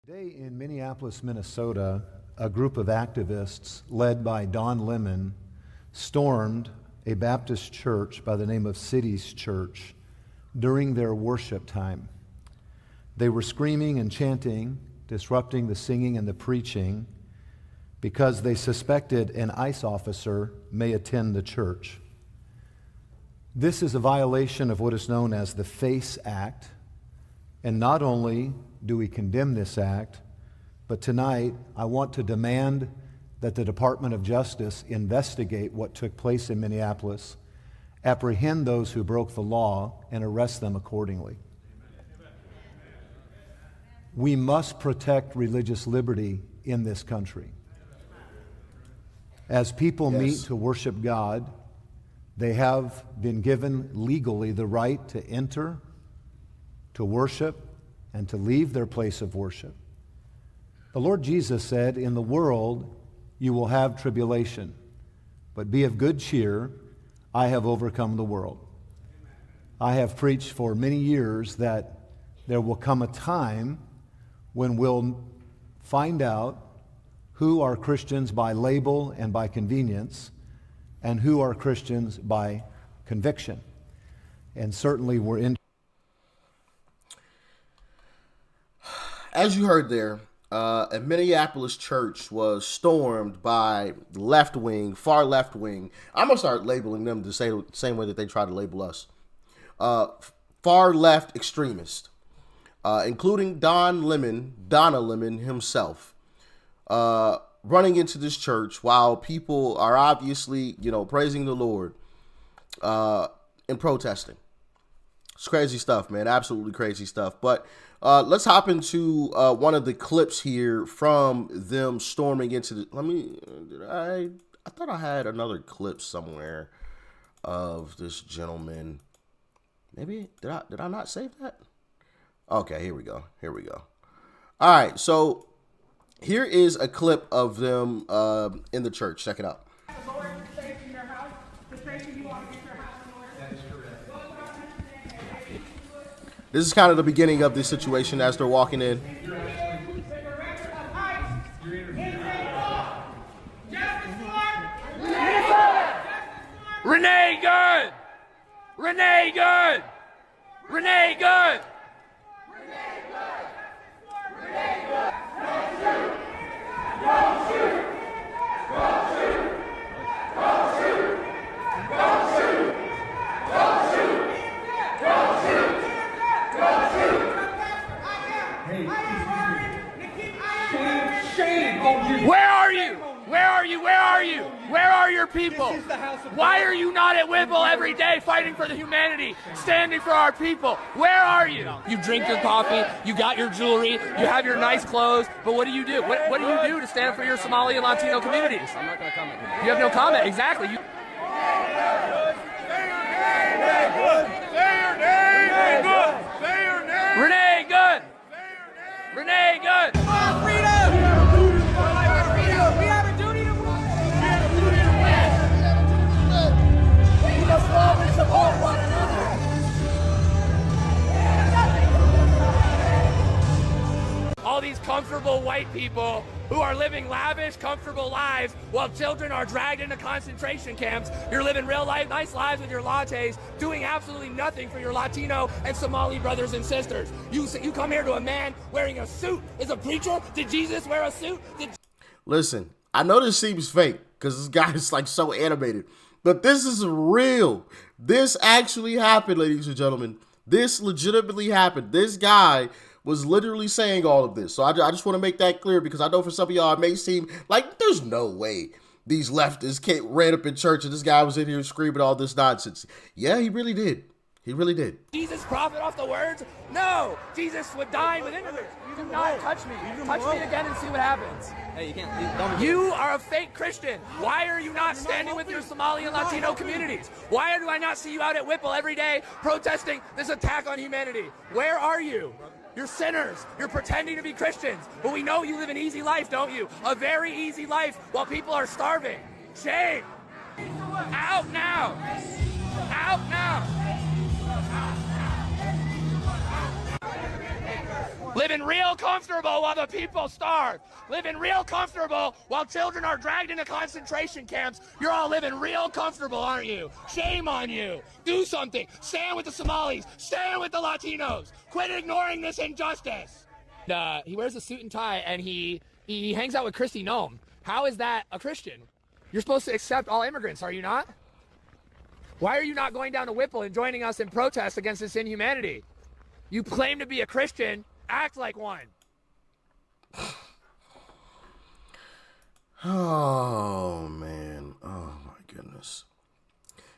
Today in Minneapolis, Minnesota, a group of activists led by Don Lemon stormed a Baptist church by the name of Cities Church during their worship time. They were screaming and chanting, disrupting the singing and the preaching because they suspected an ICE officer may attend the church. This is a violation of what is known as the FACE Act, and not only do we condemn this act, but tonight I want to demand that the Department of Justice investigate what took place in Minneapolis, apprehend those who broke the law, and arrest them accordingly. We must protect religious liberty in this country. As people meet to worship God, they have been given legally the right to enter, to worship, and to leave their place of worship. The Lord Jesus said, "In the world you will have tribulation, but be of good cheer, I have overcome the world." I have preached for many years that there will come a time when we'll find out who are Christians by label and by convenience, and who are Christians by conviction. And certainly we're in. As you heard there, a Minneapolis church was stormed by left wing, far left wing. I'm going to start labeling them the same way that they try to label us. Far left extremists, including Donna Lemon himself, running into this church while people are obviously, praising the Lord and protesting. It's crazy stuff, man. Absolutely crazy stuff. But let's hop into one of the clips here from them storming into the. I thought I had another clip somewhere of this gentleman. Maybe did I not save that? Okay, here we go. All right, so here is a clip of them in the church. Check it out. This is kind of the beginning of this situation as they're walking in. Renee Good! Renee Good! Renee Good! Don't shoot! Don't shoot! Don't shoot! Don't shoot! Don't shoot! Don't shoot! Don't shoot! Shame! Where are you? Where are you? Where are you? Where are your people? Why are you not at Whipple every day fighting for the humanity, standing for our people? Where are you? You drink your coffee, you got your jewelry, you have your nice clothes, but what do you do? What do you do to stand for your Somali and Latino communities? I'm not going to comment. You have no comment, exactly. Say your name! Say your name! Renee Good! Renee Good! All these comfortable white people who are living lavish, comfortable lives while children are dragged into concentration camps. You're living real life, nice lives with your lattes, doing absolutely nothing for your Latino and Somali brothers and sisters. You come here to a man wearing a suit. Is a preacher? Did Jesus wear a suit? Listen, I know this seems fake because this guy is like so animated, but this is real. This actually happened, ladies and gentlemen. This legitimately happened. This guy was literally saying all of this. So I just want to make that clear because I know for some of y'all it may seem like there's no way these leftists ran up in church and this guy was in here screaming all this nonsense. Yeah, he really did. He really did. Jesus profit off the words? No! Jesus would dine with innocence. Do not touch me. Touch me again and see what happens. Hey, you can't. You are a fake Christian. Why are you not standing with your Somali and Latino communities? Why do I not see you out at Whipple every day protesting this attack on humanity? Where are you? You're sinners. You're pretending to be Christians. But we know you live an easy life, don't you? A very easy life while people are starving. Shame. Out now. Out now. living real comfortable while the people starve, living real comfortable while children are dragged into concentration camps. You're all living real comfortable, aren't you? Shame on you. Do something. Stand with the Somalis. Stand with the Latinos. Quit ignoring this injustice. He wears a suit and tie, and he hangs out with Kristi Noem. How is that a Christian? You're supposed to accept all immigrants, are you not? Why are you not going down to Whipple and joining us in protest against this inhumanity? You claim to be a Christian. Act like one. Oh, man. Oh, my goodness.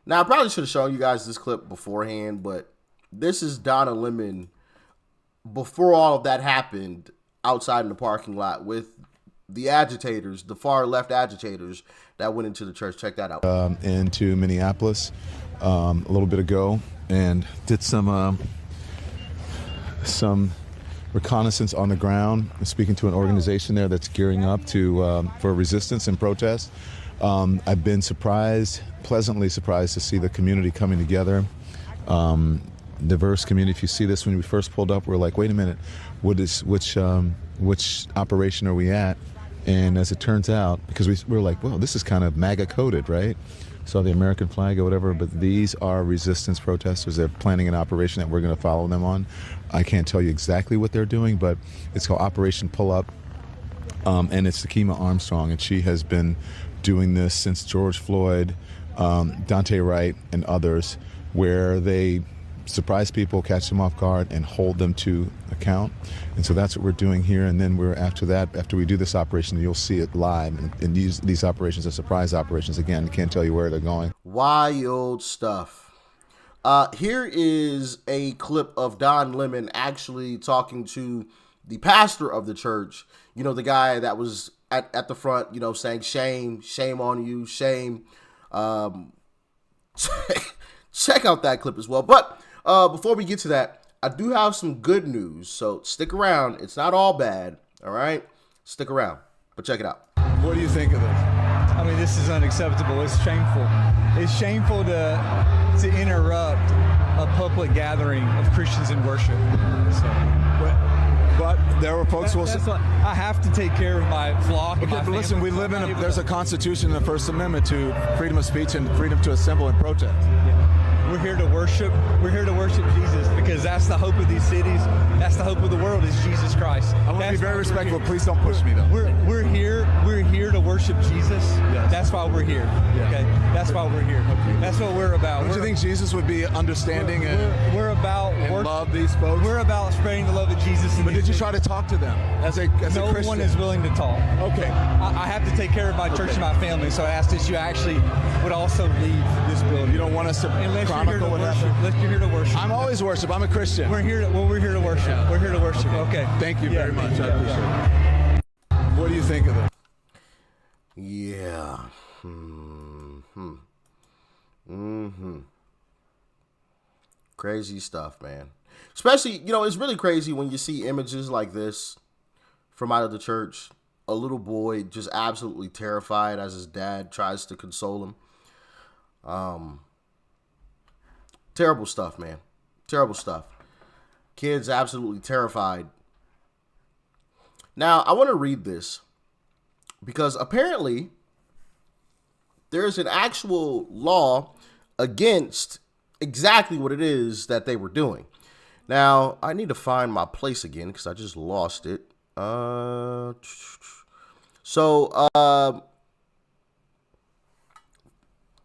Now, I probably should have shown you guys this clip beforehand, but this is Donna Lemon before all of that happened outside in the parking lot with the agitators, the far left agitators that went into the church. Check that out. Into Minneapolis a little bit ago and did some reconnaissance on the ground, speaking to an organization there that's gearing up for resistance and protest. I've been pleasantly surprised to see the community coming together. Diverse community. If you see this, when we first pulled up, we're like, wait a minute, which operation are we at? And as it turns out, because we're like, well, this is kind of MAGA coded, right? So the American flag or whatever, but these are resistance protesters. They're planning an operation that we're going to follow them on. I can't tell you exactly what they're doing, but it's called Operation Pull Up, and it's Takima Armstrong, and she has been doing this since George Floyd, Dante Wright, and others, where they surprise people, catch them off guard, and hold them to account. And so that's what we're doing here. And then after we do this operation, you'll see it live. And these operations are surprise operations. Again, can't tell you where they're going. Wild stuff. Here is a clip of Don Lemon actually talking to the pastor of the church. You know, the guy that was at the front, you know, saying, shame on you, shame. Check out that clip as well. But before we get to that, I do have some good news. So stick around. It's not all bad. All right? Stick around. But check it out. What do you think of this? I mean, this is unacceptable. It's shameful. It's shameful to interrupt a public gathering of Christians in worship. But there were folks who will... I have to take care of my flock. Okay, but listen, we live in there's a constitution in the First Amendment to freedom of speech and freedom to assemble and protest. We're here to worship. We're here to worship Jesus because that's the hope of these cities. That's the hope of the world is Jesus Christ. I want to be very respectful. Please don't push me, though. We're here to worship Jesus. Yes. That's why we're here. Yeah. Okay. That's why we're here. Okay. That's what we're about. Don't you think Jesus would be understanding we're about and love these folks? We're about spreading the love of Jesus. But did you try to talk to them as a Christian? No one is willing to talk. Okay. I have to take care of my church and my family, so I asked that you actually would also leave this building. You don't want us to chronicle what happened? Unless you're here to worship. I'm always worship. I'm a Christian. We're here to worship. Yeah. We're here to worship. Okay. Thank you very much. I appreciate it. What do you think of it? Yeah. Crazy stuff, man. Especially, you know, it's really crazy when you see images like this from out of the church. A little boy just absolutely terrified as his dad tries to console him. Terrible stuff, man. Terrible stuff. Kids absolutely terrified. Now, I want to read this because apparently there's an actual law against exactly what it is that they were doing. Now, I need to find my place again because I just lost it.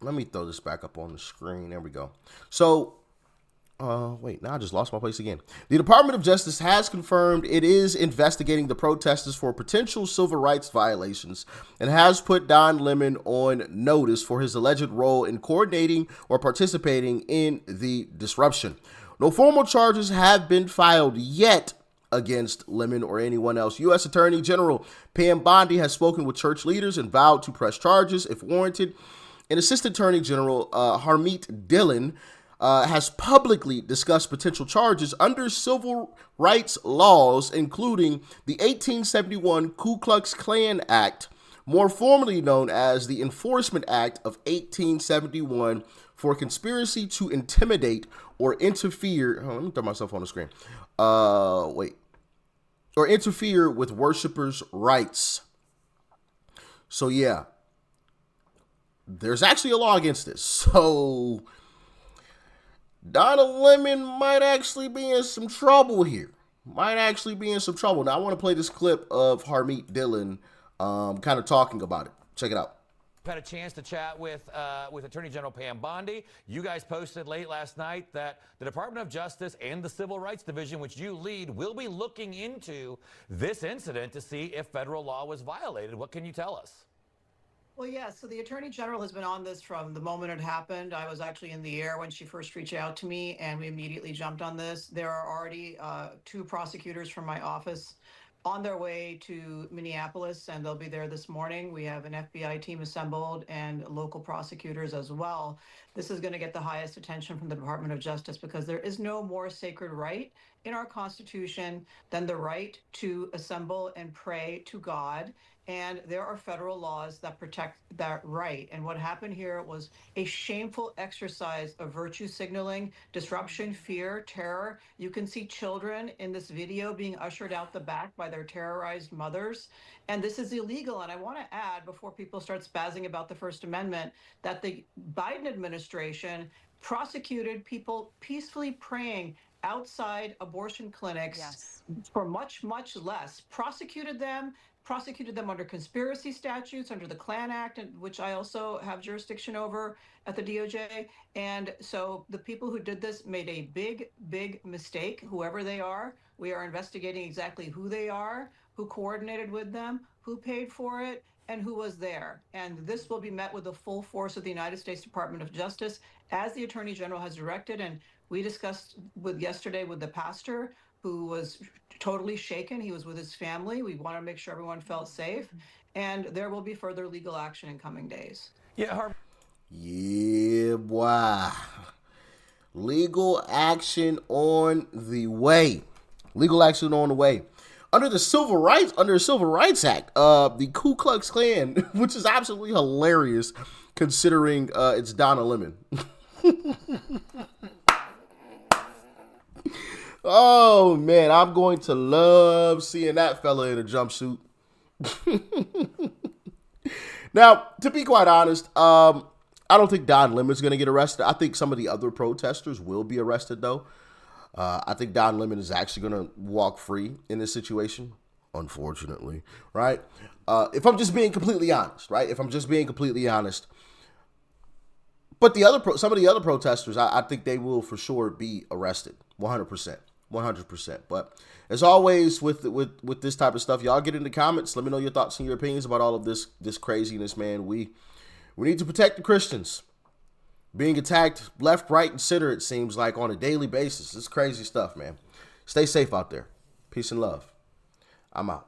Let me throw this back up on the screen. There we go. So, wait, now I just lost my place again. The Department of Justice has confirmed it is investigating the protesters for potential civil rights violations and has put Don Lemon on notice for his alleged role in coordinating or participating in the disruption. No formal charges have been filed yet against Lemon or anyone else. U.S. Attorney General Pam Bondi has spoken with church leaders and vowed to press charges if warranted. And Assistant Attorney General Harmeet Dillon has publicly discussed potential charges under civil rights laws, including the 1871 Ku Klux Klan Act, more formally known as the Enforcement Act of 1871, for conspiracy to intimidate or interfere. Let me throw myself on the screen. or interfere with worshipers' rights. So yeah, there's actually a law against this. So Donna Lemon might actually be in some trouble here. Now I want to play this clip of Harmeet Dillon kind of talking about it. Check it out. Had a chance to chat with Attorney General Pam Bondi. You guys posted late last night that the Department of Justice and the Civil Rights Division, which you lead, will be looking into this incident to see if federal law was violated. What can you tell us? Well, yeah, so the Attorney General has been on this from the moment it happened. I was actually in the air when she first reached out to me, and we immediately jumped on this. There are already 2 prosecutors from my office on their way to Minneapolis, and they'll be there this morning. We have an FBI team assembled and local prosecutors as well. This is going to get the highest attention from the Department of Justice because there is no more sacred right in our Constitution than the right to assemble and pray to God. And there are federal laws that protect that right. And what happened here was a shameful exercise of virtue signaling, disruption, fear, terror. You can see children in this video being ushered out the back by their terrorized mothers. And this is illegal. And I want to add, before people start spazzing about the First Amendment, that the Biden administration prosecuted people peacefully praying outside abortion clinics for much, much less. Prosecuted them under conspiracy statutes, under the Klan Act, which I also have jurisdiction over at the DOJ. And so the people who did this made a big, big mistake, whoever they are. We are investigating exactly who they are, who coordinated with them, who paid for it, and who was there. And this will be met with the full force of the United States Department of Justice, as the Attorney General has directed. And we discussed yesterday with the pastor, who was totally shaken. He was with his family. We want to make sure everyone felt safe. And there will be further legal action in coming days. Yeah, boy. Legal action on the way. Under the Civil Rights Act, the Ku Klux Klan, which is absolutely hilarious considering it's Donna Lemon. Oh, man, I'm going to love seeing that fella in a jumpsuit. Now, to be quite honest, I don't think Don Lemon's going to get arrested. I think some of the other protesters will be arrested, though. I think Don Lemon is actually going to walk free in this situation, unfortunately, right? If I'm just being completely honest, right? But some of the other protesters, I think they will for sure be arrested, 100%. But as always with this type of stuff, y'all get in the comments. Let me know your thoughts and your opinions about all of this craziness, man. We need to protect the Christians. Being attacked left, right, and center, it seems like, on a daily basis. It's crazy stuff, man. Stay safe out there. Peace and love. I'm out.